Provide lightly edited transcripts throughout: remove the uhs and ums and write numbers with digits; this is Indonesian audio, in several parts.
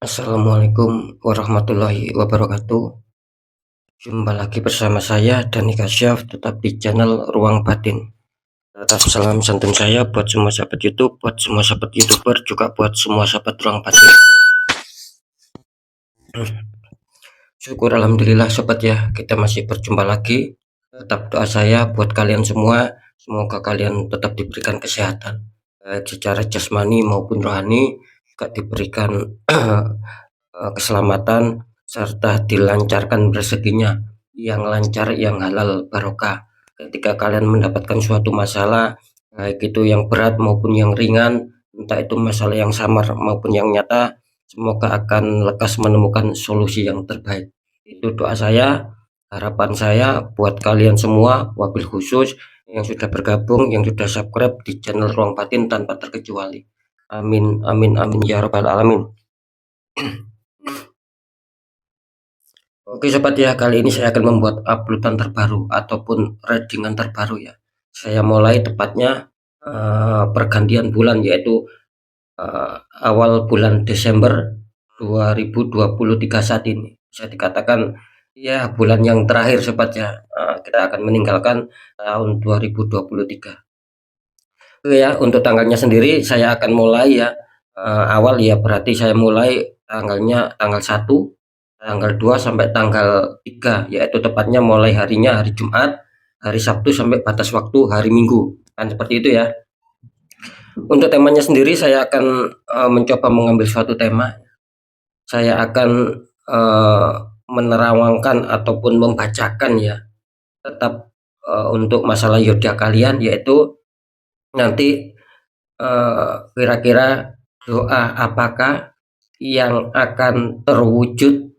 Assalamualaikum warahmatullahi wabarakatuh. Jumpa lagi bersama saya Dani Kasyaf, tetap di channel Ruang Batin. Tetap salam santun saya buat semua sahabat YouTube, buat semua sahabat YouTuber, juga buat semua sahabat Ruang Batin. Syukur alhamdulillah sobat ya, kita masih berjumpa lagi. Tetap doa saya buat kalian semua, semoga kalian tetap diberikan kesehatan, baik secara jasmani maupun rohani, juga diberikan keselamatan serta dilancarkan rezekinya yang lancar, yang halal barokah. Ketika kalian mendapatkan suatu masalah, baik itu yang berat maupun yang ringan, entah itu masalah yang samar maupun yang nyata, semoga akan lekas menemukan solusi yang terbaik. Itu doa saya, harapan saya buat kalian semua, wabil khusus yang sudah bergabung, yang sudah subscribe di channel Ruang Batin tanpa terkecuali. Amin, amin, amin ya rabbal alamin. Oke sobat ya, kali ini saya akan membuat uploadan terbaru ataupun readingan terbaru ya. Saya mulai tepatnya pergantian bulan, yaitu awal bulan Desember 2023 saat ini. Bisa dikatakan ya bulan yang terakhir sobat ya. Kita akan meninggalkan tahun 2023. Oke ya, untuk tanggalnya sendiri saya akan mulai ya, awal ya berarti saya mulai tanggalnya tanggal 1, tanggal 2 sampai tanggal 3, yaitu tepatnya mulai harinya hari Jumat, hari Sabtu sampai batas waktu hari Minggu. Kan seperti itu ya. Untuk temanya sendiri saya akan mencoba mengambil suatu tema. Saya akan uh, menerawangkan ataupun membacakan ya, tetap untuk masalah yodha kalian, yaitu nanti kira-kira doa apakah yang akan terwujud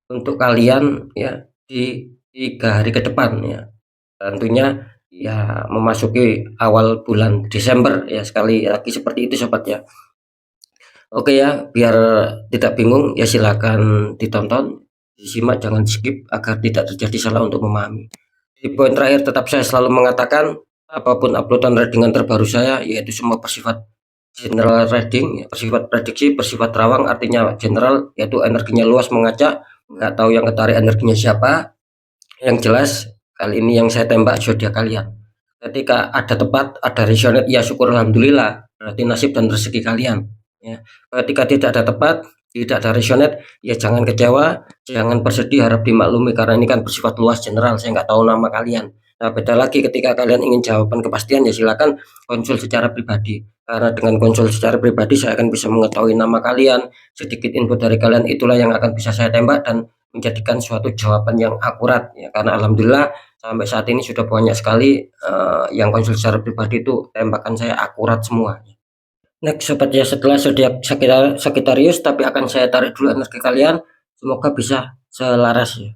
untuk kalian ya di 3 hari ke depan ya. Tentunya ya memasuki awal bulan Desember ya, sekali lagi seperti itu sobat ya. Oke ya, biar tidak bingung ya silakan ditonton, disimak, jangan skip agar tidak terjadi salah untuk memahami. Di poin terakhir tetap saya selalu mengatakan apapun uploadan readingan terbaru saya, yaitu semua bersifat general reading, bersifat prediksi, bersifat terawang, artinya general, yaitu energinya luas mengacak, nggak tahu yang ketarik energinya siapa. Yang jelas kali ini yang saya tembak zodiak kalian. Ketika ada tepat, ada resonate, ya syukur alhamdulillah, berarti nasib dan rezeki kalian ya. Ketika tidak ada tepat, tidak ada resonate, ya jangan kecewa, jangan bersedih, harap dimaklumi karena ini kan bersifat luas general, saya nggak tahu nama kalian. Nah beda lagi ketika kalian ingin jawaban kepastian, ya silakan konsul secara pribadi, karena dengan konsul secara pribadi saya akan bisa mengetahui nama kalian, sedikit info dari kalian, itulah yang akan bisa saya tembak dan menjadikan suatu jawaban yang akurat ya. Karena alhamdulillah sampai saat ini sudah banyak sekali yang konsul secara pribadi itu tembakan saya akurat semua. Next sobat ya, setelah zodiak Sagittarius, tapi akan saya tarik dulu energi kalian, semoga bisa selaras ya.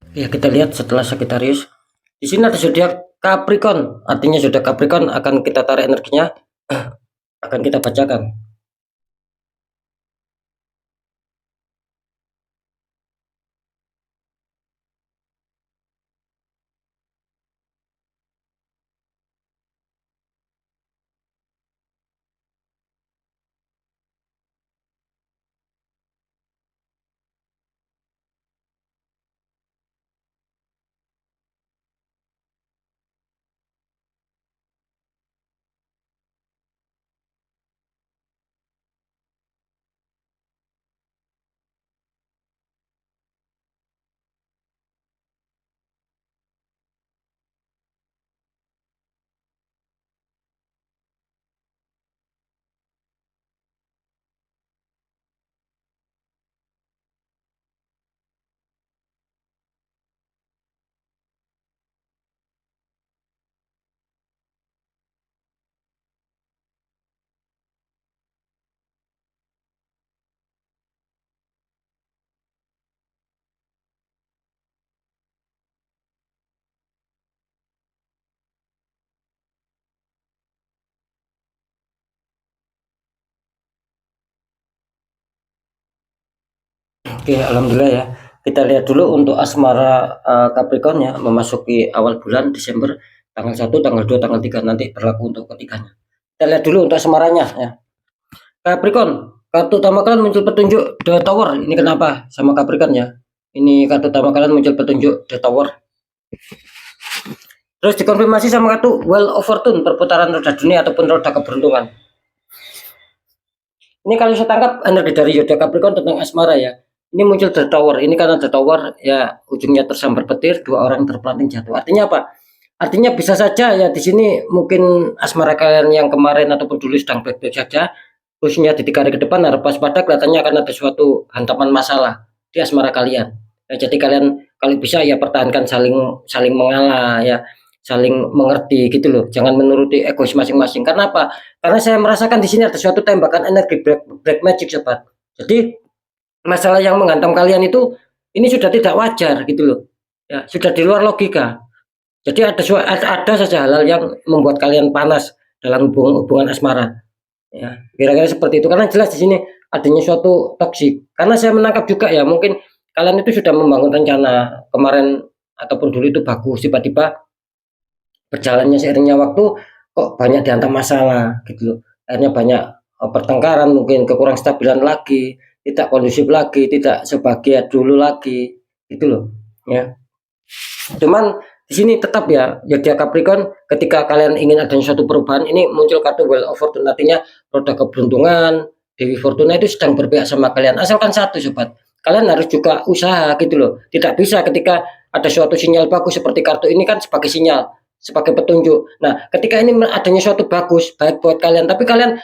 Ya kita lihat setelah Sagittarius, di sini ada zodiak Capricorn, artinya zodiak Capricorn akan kita tarik energinya, akan kita bacakan. Oke, alhamdulillah ya. Kita lihat dulu untuk asmara Capricorn ya, memasuki awal bulan Desember tanggal 1, tanggal 2, tanggal 3 nanti berlaku untuk ketiganya. Kita lihat dulu untuk asmaranya ya. Capricorn, kartu utama kalian muncul petunjuk The Tower. Ini kenapa sama Capricorn ya? Ini kartu utama kalian muncul petunjuk The Tower. Terus dikonfirmasi sama kartu Wheel of Fortune, perputaran roda dunia ataupun roda keberuntungan. Ini kalau saya tangkap energi dari Yoda Capricorn tentang asmara ya. Ini muncul The Tower. Ini karena The Tower ya ujungnya tersambar petir, dua orang terpelanting jatuh. Artinya apa? Artinya bisa saja ya di sini mungkin asmara kalian yang kemarin ataupun dulu sedang baik-baik saja, khususnya di 3 hari ke depan harus waspada, kelihatannya akan ada suatu hantaman masalah di asmara kalian. Ya, jadi kalian kalau bisa ya pertahankan saling saling mengalah ya, saling mengerti gitu loh. Jangan menuruti egois masing-masing. Karena apa? Karena saya merasakan di sini ada suatu tembakan energi black magic sobat. Jadi masalah yang menghantam kalian itu ini sudah tidak wajar gitu loh. Ya, sudah di luar logika. Jadi ada saja hal-hal yang membuat kalian panas dalam hubungan asmara. Ya, kira-kira seperti itu. Karena jelas di sini adanya suatu toksik. Karena saya menangkap juga ya, mungkin kalian itu sudah membangun rencana kemarin ataupun dulu itu bagus, tiba-tiba berjalannya seiringnya waktu kok banyak dihantam masalah gitu loh. Akhirnya banyak pertengkaran, mungkin kekurang stabilan lagi, tidak kondusif lagi, tidak sebahagia dulu lagi gitu loh ya. Cuman di sini tetap ya dia Capricorn, ketika kalian ingin adanya suatu perubahan ini muncul kartu Wheel of Fortune, artinya roda keberuntungan, Dewi Fortuna itu sedang berpihak sama kalian. Asalkan satu sobat, kalian harus juga usaha gitu loh. Tidak bisa ketika ada suatu sinyal bagus seperti kartu ini kan sebagai sinyal, sebagai petunjuk. Nah, ketika ini adanya suatu bagus baik buat kalian, tapi kalian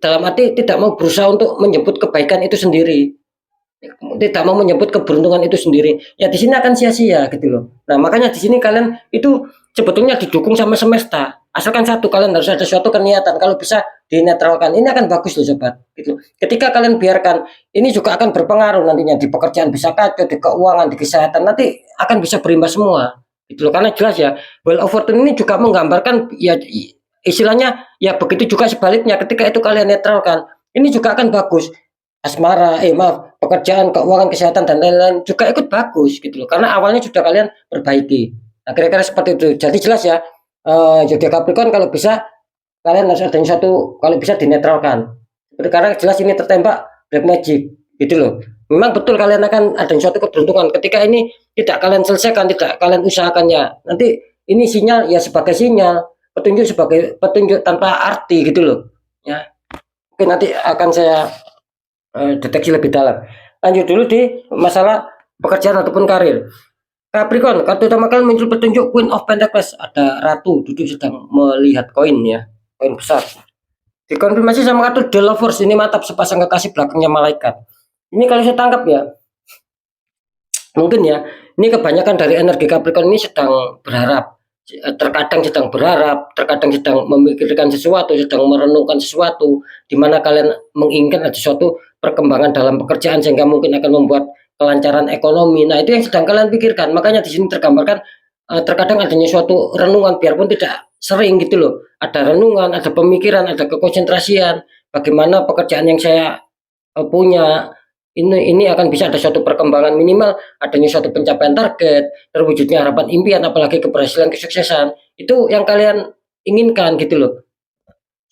dalam arti tidak mau berusaha untuk menjemput kebaikan itu sendiri, tidak mau menyebut keberuntungan itu sendiri, ya di sini akan sia-sia gitu loh. Nah makanya di sini kalian itu sebetulnya didukung sama semesta, asalkan satu, kalian harus ada suatu keniatan, kalau bisa dinetralkan, ini akan bagus loh sobat gitu. Ketika kalian biarkan, ini juga akan berpengaruh nantinya di pekerjaan bisa kacau, di keuangan, di kesehatan, nanti akan bisa berimbas semua gitu loh. Karena jelas ya, Wheel of Fortune ini juga menggambarkan ya istilahnya ya begitu juga sebaliknya, ketika itu kalian netralkan, ini juga akan bagus. Asmara, maaf, pekerjaan, keuangan, kesehatan dan lain-lain juga ikut bagus gitu loh. Karena awalnya sudah kalian perbaiki. Nah, kira-kira seperti itu. Jadi jelas ya, zodiak Capricorn kalau bisa kalian harus ada satu, kalau bisa dinetralkan. Karena jelas ini tertembak black magic gitu loh. Memang betul kalian akan ada suatu keberuntungan. Ketika ini tidak kalian selesaikan, tidak kalian usahakannya, nanti ini sinyal ya sebagai sinyal, petunjuk sebagai petunjuk tanpa arti gitu loh. Ya, mungkin nanti akan saya deteksi lebih dalam. Lanjut dulu di masalah pekerjaan ataupun karir. Capricorn, kartu utama kalian muncul petunjuk Queen of Pentacles, ada ratu duduk sedang melihat koin ya, koin besar. Dikonfirmasi sama kartu The Lovers, ini mantap, sepasang kekasih belakangnya malaikat. Ini kalau saya tangkap ya, mungkin ya, ini kebanyakan dari energi Capricorn ini sedang berharap, terkadang sedang berharap, terkadang sedang memikirkan sesuatu, sedang merenungkan sesuatu, di mana kalian menginginkan ada suatu perkembangan dalam pekerjaan sehingga mungkin akan membuat kelancaran ekonomi. Nah, itu yang sedang kalian pikirkan. Makanya di sini tergambarkan terkadang adanya suatu renungan, biarpun tidak sering gitu loh. Ada renungan, ada pemikiran, ada kekonsentrasian. Bagaimana pekerjaan yang saya punya ini akan bisa ada suatu perkembangan, minimal adanya suatu pencapaian target, terwujudnya harapan impian, apalagi keberhasilan, kesuksesan. Itu yang kalian inginkan gitu loh.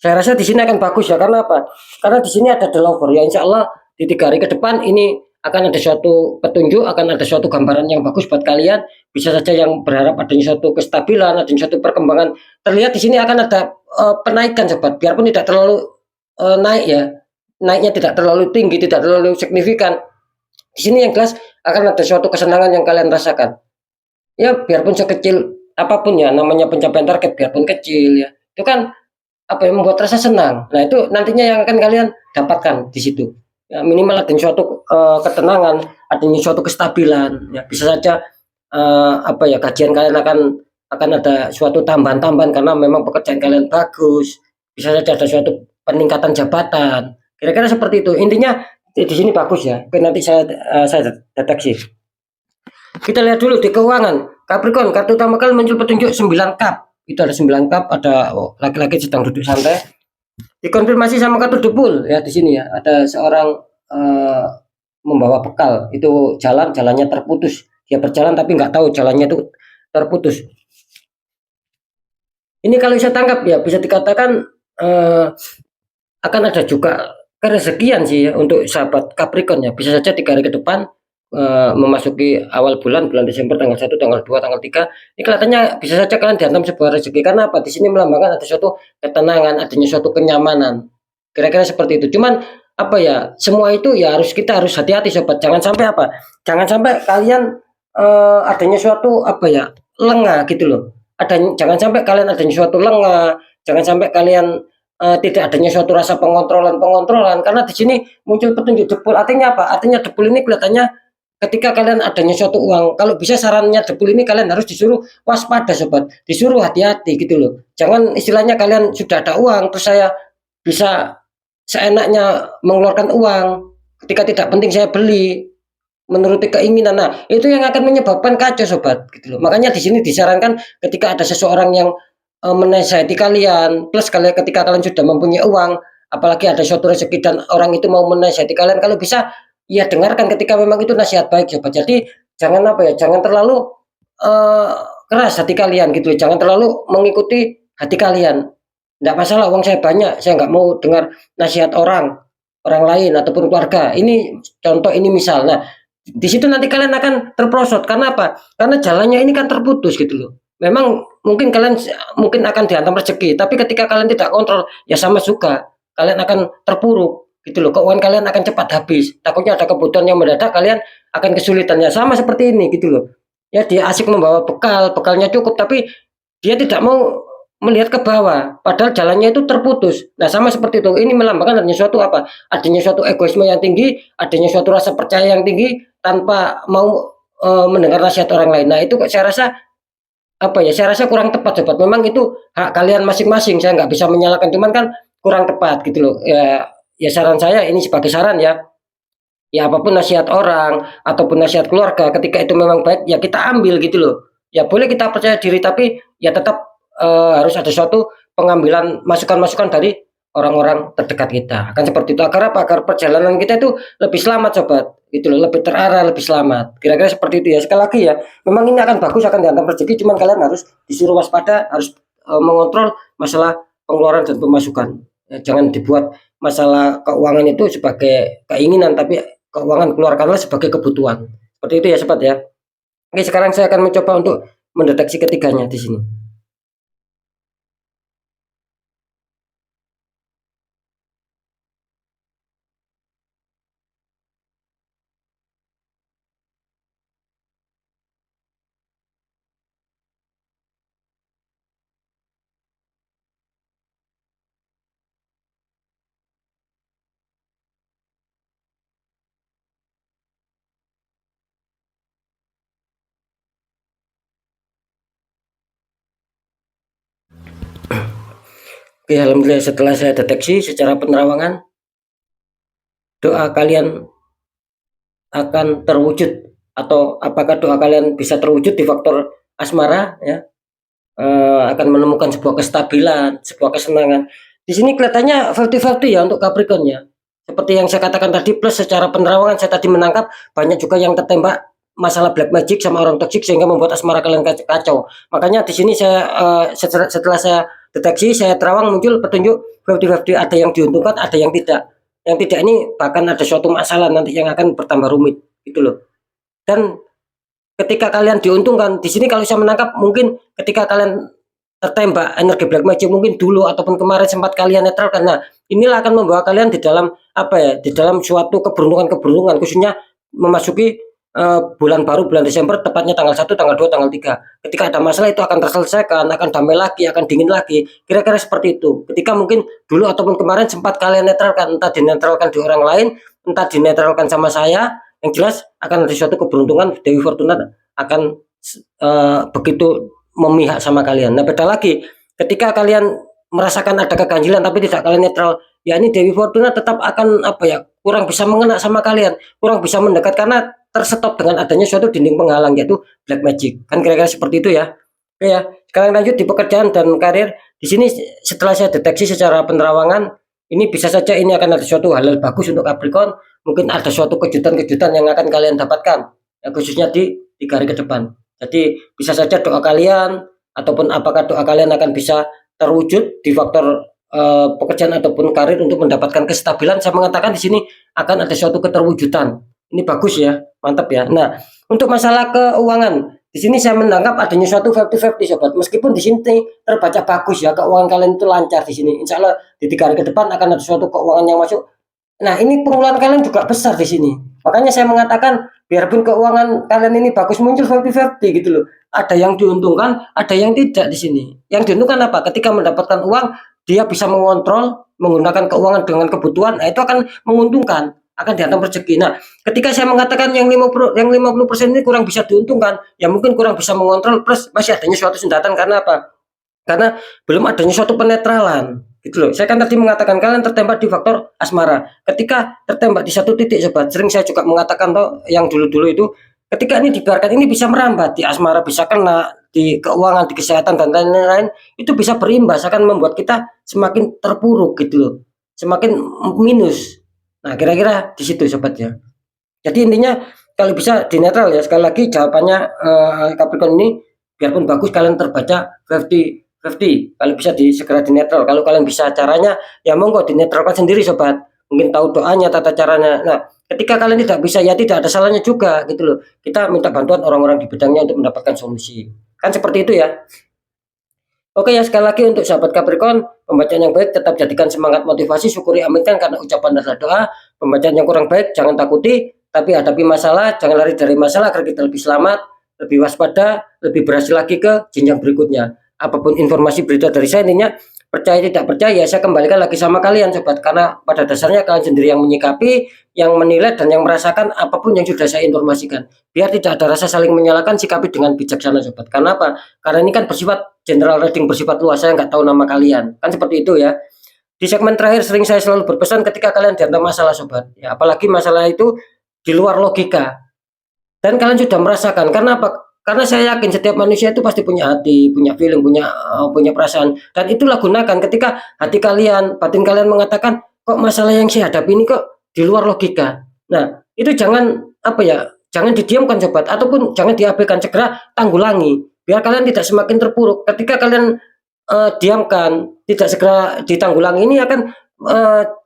Saya rasa di sini akan bagus ya, karena apa? Karena di sini ada The Lover ya, insya Allah di 3 hari ke depan ini akan ada suatu petunjuk, akan ada suatu gambaran yang bagus buat kalian. Bisa saja yang berharap adanya suatu kestabilan, adanya suatu perkembangan. Terlihat di sini akan ada penaikan sobat, biarpun tidak terlalu naik ya, naiknya tidak terlalu tinggi, tidak terlalu signifikan. Di sini yang jelas akan ada suatu kesenangan yang kalian rasakan. Ya biarpun sekecil apapun ya, namanya pencapaian target biarpun kecil ya, itu kan apa yang membuat rasa senang. Nah itu nantinya yang akan kalian dapatkan di situ. Ya, minimal ada suatu ketenangan, adanya suatu kestabilan. Ya bisa saja apa ya, kajian kalian akan ada suatu tambahan-tambahan karena memang pekerjaan kalian bagus. Bisa saja ada suatu peningkatan jabatan. Kira-kira seperti itu. Intinya di sini bagus ya. Oke, nanti saya deteksi. Kita lihat dulu di keuangan. Capricorn, kartu utama kalian muncul petunjuk 9 cup. Itu ada 9 cup, ada laki-laki sedang duduk santai. Dikonfirmasi sama kartu The Bull ya, di sini ya. Ada seorang membawa bekal, itu jalannya terputus, dia berjalan tapi nggak tahu jalannya itu terputus. Ini kalau saya tangkap ya bisa dikatakan eh, akan ada juga kerezekian sih ya untuk sahabat Capricorn ya. Bisa saja 3 hari ke depan memasuki awal bulan Desember tanggal 1, tanggal 2, tanggal 3 ini kelihatannya bisa saja kalian dihantam sebuah rezeki karena apa? Di sini melambangkan ada suatu ketenangan, adanya suatu kenyamanan. Kira-kira seperti itu. Cuman apa ya? Semua itu ya kita harus hati-hati sobat. Jangan sampai apa? Jangan sampai kalian adanya suatu apa ya? Lengah gitu loh. Jangan sampai kalian adanya suatu lengah, jangan sampai kalian tidak adanya suatu rasa pengontrolan karena di sini muncul petunjuk debul. Artinya apa? Artinya debul ini kelihatannya ketika kalian adanya suatu uang, kalau bisa sarannya debul ini kalian harus disuruh waspada sobat, disuruh hati-hati gitu loh. Jangan istilahnya kalian sudah ada uang terus saya bisa seenaknya mengeluarkan uang ketika tidak penting saya beli menuruti keinginan. Nah, itu yang akan menyebabkan kacau sobat gitu loh. Makanya di sini disarankan ketika ada seseorang yang menasihati kalian, plus kalian ketika kalian sudah mempunyai uang, apalagi ada suatu rezeki dan orang itu mau menasihati kalian, kalau bisa ya dengarkan ketika memang itu nasihat baik sobat. Jadi jangan apa ya, jangan terlalu uh, keras hati kalian gitu. Jangan terlalu mengikuti hati kalian. Enggak masalah uang saya banyak, saya nggak mau dengar nasihat orang lain ataupun keluarga. Ini contoh, ini misal. Nah, di situ nanti kalian akan terprosot. Karena apa? Karena jalannya ini kan terputus gitu loh. Memang mungkin kalian mungkin akan dihantam rezeki, tapi ketika kalian tidak kontrol, ya sama juga kalian akan terpuruk gitu loh. Keuangan kalian akan cepat habis. Takutnya ada kebutuhan yang mendadak, kalian akan kesulitannya sama seperti ini gitu loh. Ya dia asik membawa bekal, bekalnya cukup, tapi dia tidak mau melihat ke bawah, padahal jalannya itu terputus. Nah, sama seperti itu. Ini melambangkan adanya suatu apa? Adanya suatu egoisme yang tinggi, adanya suatu rasa percaya yang tinggi tanpa mau mendengar nasihat orang lain. Nah, itu kok saya rasa apa ya? Saya rasa kurang tepat, sobat. Memang itu hak kalian masing-masing. Saya nggak bisa menyalahkan, cuman kan kurang tepat gitu loh. Ya, ya saran saya ini sebagai saran ya. Ya apapun nasihat orang ataupun nasihat keluarga, ketika itu memang baik, ya kita ambil gitu loh. Ya boleh kita percaya diri, tapi ya tetap harus ada suatu pengambilan masukan-masukan dari orang-orang terdekat kita. Akan seperti itu agar apa? Agar perjalanan kita itu lebih selamat sobat. Gitu loh, lebih terarah, lebih selamat. Kira-kira seperti itu ya. Sekali lagi ya, memang ini akan bagus, akan dihantam rezeki, cuman kalian harus disuruh waspada, harus mengontrol masalah pengeluaran dan pemasukan. Ya, jangan dibuat masalah keuangan itu sebagai keinginan, tapi keuangan keluarkanlah sebagai kebutuhan. Seperti itu ya sobat ya. Oke, sekarang saya akan mencoba untuk mendeteksi ketiganya di sini. Oke, alhamdulillah setelah saya deteksi secara penerawangan, doa kalian akan terwujud atau apakah doa kalian bisa terwujud di faktor asmara ya, akan menemukan sebuah kestabilan, sebuah kesenangan. Di sini kelihatannya 50-50 ya untuk Capricorn ya. Seperti yang saya katakan tadi, plus secara penerawangan saya tadi menangkap banyak juga yang tertembak masalah black magic sama orang toxic sehingga membuat asmara kalian kacau. Makanya di sini saya setelah saya deteksi, saya terawang muncul petunjuk 50-50, ada yang diuntungkan, ada yang tidak. Yang tidak ini bahkan ada suatu masalah nanti yang akan bertambah rumit gitu loh. Dan ketika kalian diuntungkan, di sini kalau saya menangkap mungkin ketika kalian tertembak energi black magic mungkin dulu ataupun kemarin sempat kalian netral, karena inilah akan membawa kalian di dalam apa ya, di dalam suatu keberuntungan khususnya memasuki bulan baru, bulan Desember, tepatnya tanggal 1, tanggal 2, tanggal 3. Ketika ada masalah itu akan terselesaikan, akan damai lagi, akan dingin lagi. Kira-kira seperti itu. Ketika mungkin dulu ataupun kemarin sempat kalian netralkan, entah dinetralkan di orang lain, entah dinetralkan sama saya, yang jelas akan ada suatu keberuntungan. Dewi Fortuna akan begitu memihak sama kalian. Nah, beda lagi ketika kalian merasakan ada keganjilan tapi tidak kalian netral, ya ini Dewi Fortuna tetap akan apa ya, kurang bisa mengena sama kalian, kurang bisa mendekat karena tersetop dengan adanya suatu dinding penghalang yaitu black magic. Kan kira-kira seperti itu ya. Oke ya. Sekarang lanjut di pekerjaan dan karir. Di sini setelah saya deteksi secara penerawangan, Ini bisa saja ini akan ada suatu hal bagus untuk Capricorn, mungkin ada suatu kejutan-kejutan yang akan kalian dapatkan, ya, khususnya di 3 hari ke depan. Jadi bisa saja doa kalian ataupun apakah doa kalian akan bisa terwujud di faktor pekerjaan ataupun karir untuk mendapatkan kestabilan. Saya mengatakan di sini akan ada suatu keterwujudan. Ini bagus ya, mantap ya. Nah, untuk masalah keuangan, di sini saya menangkap adanya suatu 50-50 sobat. Meskipun di sini terbaca bagus ya, keuangan kalian itu lancar di sini. Insya Allah di 3 hari ke depan akan ada suatu keuangan yang masuk. Nah, ini pengeluaran kalian juga besar di sini. Makanya saya mengatakan biarpun keuangan kalian ini bagus, muncul 50-50 gitu loh. Ada yang diuntungkan, ada yang tidak di sini. Yang diuntungkan apa? Ketika mendapatkan uang, dia bisa mengontrol menggunakan keuangan dengan kebutuhan. Nah, itu akan menguntungkan, akan dihantam rezeki. Nah, ketika saya mengatakan yang 50% ini kurang bisa diuntungkan, ya mungkin kurang bisa mengontrol, plus masih adanya suatu sendatan. Karena apa? Karena belum adanya suatu penetralan gitu loh. Saya kan tadi mengatakan kalian tertembak di faktor asmara. Ketika tertembak di satu titik sobat, sering saya juga mengatakan toh yang dulu-dulu itu, ketika ini dibiarkan ini bisa merambat di asmara, bisa kena di keuangan, di kesehatan dan lain-lain, itu bisa berimbas, akan membuat kita semakin terpuruk gitu loh, semakin minus. Nah, kira-kira di situ sobat ya. Jadi intinya kalau bisa di netral ya. Sekali lagi jawabannya Capricorn ini biarpun bagus kalian terbaca 50-50. Kalau bisa segera di netral. Kalau kalian bisa caranya ya monggo dinetralkan sendiri sobat. Mungkin tahu doanya, tata caranya. Nah, ketika kalian tidak bisa ya tidak ada salahnya juga gitu loh. Kita minta bantuan orang-orang di bidangnya untuk mendapatkan solusi. Kan seperti itu ya. Oke ya, sekali lagi untuk sahabat Capricorn, pembacaan yang baik tetap jadikan semangat motivasi, syukuri, aminkan karena ucapan adalah doa. Pembacaan yang kurang baik jangan takuti, tapi hadapi masalah, jangan lari dari masalah agar kita lebih selamat, lebih waspada, lebih berhasil lagi ke jenjang berikutnya. Apapun informasi berita dari saya, intinya percaya tidak percaya, saya kembalikan lagi sama kalian sobat, karena pada dasarnya kalian sendiri yang menyikapi, yang menilai dan yang merasakan apapun yang sudah saya informasikan. Biar tidak ada rasa saling menyalahkan, sikapi dengan bijaksana sobat. Karena apa? Karena ini kan bersifat general reading, bersifat luas, saya nggak tahu nama kalian, kan seperti itu ya. Di segmen terakhir sering saya selalu berpesan ketika kalian dihantam masalah sobat, ya, apalagi masalah itu di luar logika dan kalian sudah merasakan. Karena apa? Karena saya yakin setiap manusia itu pasti punya hati, punya feeling, punya perasaan, dan itulah gunakan ketika hati kalian, batin kalian mengatakan kok masalah yang saya hadapi ini kok di luar logika. Nah, itu jangan apa ya, jangan didiamkan sobat, ataupun jangan diabaikan, segera tanggulangi biar kalian tidak semakin terpuruk. Ketika kalian diamkan, tidak segera ditanggulangi, ini akan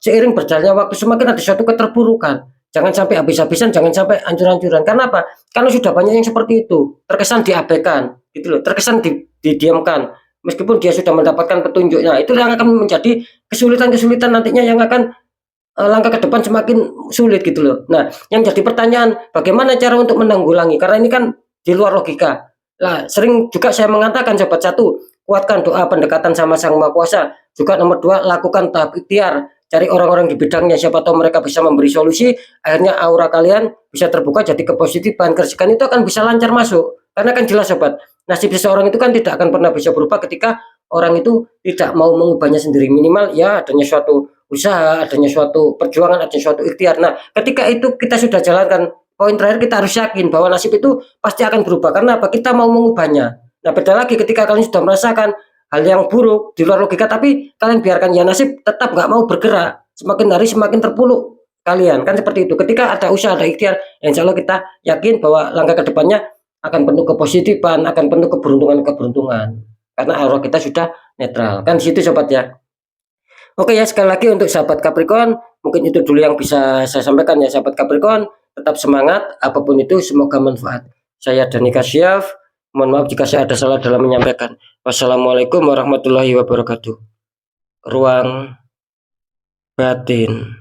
seiring berjalannya waktu semakin ada suatu keterpurukan. Jangan sampai habis-habisan, jangan sampai hancur-hancuran. Karena apa? Kalau sudah banyak yang seperti itu, terkesan diabaikan, gitu loh, terkesan didiamkan, meskipun dia sudah mendapatkan petunjuk. Nah, itu yang akan menjadi kesulitan-kesulitan nantinya yang akan langkah ke depan semakin sulit gitu loh. Nah, yang jadi pertanyaan, bagaimana cara untuk menanggulangi? Karena ini kan di luar logika. Nah, sering juga saya mengatakan sobat, satu, kuatkan doa pendekatan sama Sang Maha Kuasa. Juga nomor 2, lakukan tahap ikhtiar. Cari orang-orang di bidangnya, siapa tahu mereka bisa memberi solusi. Akhirnya aura kalian bisa terbuka, jadi kepositifan, kerjakan itu akan bisa lancar masuk. Karena kan jelas sobat, nasib seseorang itu kan tidak akan pernah bisa berubah ketika orang itu tidak mau mengubahnya sendiri. Minimal ya adanya suatu usaha, adanya suatu perjuangan, adanya suatu ikhtiar. Nah, ketika itu kita sudah jalankan, poin terakhir kita harus yakin bahwa nasib itu pasti akan berubah. Karena apa? Kita mau mengubahnya. Nah, beda lagi ketika kalian sudah merasakan hal yang buruk di luar logika, tapi kalian biarkan ya nasib tetap nggak mau bergerak, semakin hari semakin terpuruk kalian, kan seperti itu. Ketika ada usaha, ada ikhtiar, insya Allah kita yakin bahwa langkah kedepannya akan penuh kepositifan, akan penuh keberuntungan, karena aura kita sudah netral, kan situ sobat ya. Oke ya, sekali lagi untuk sahabat Capricorn, mungkin itu dulu yang bisa saya sampaikan ya sahabat Capricorn. Tetap semangat, apapun itu semoga manfaat. Saya Dani Kasyaf, mohon maaf jika saya ada salah dalam menyampaikan. Wassalamualaikum warahmatullahi wabarakatuh. Ruang batin.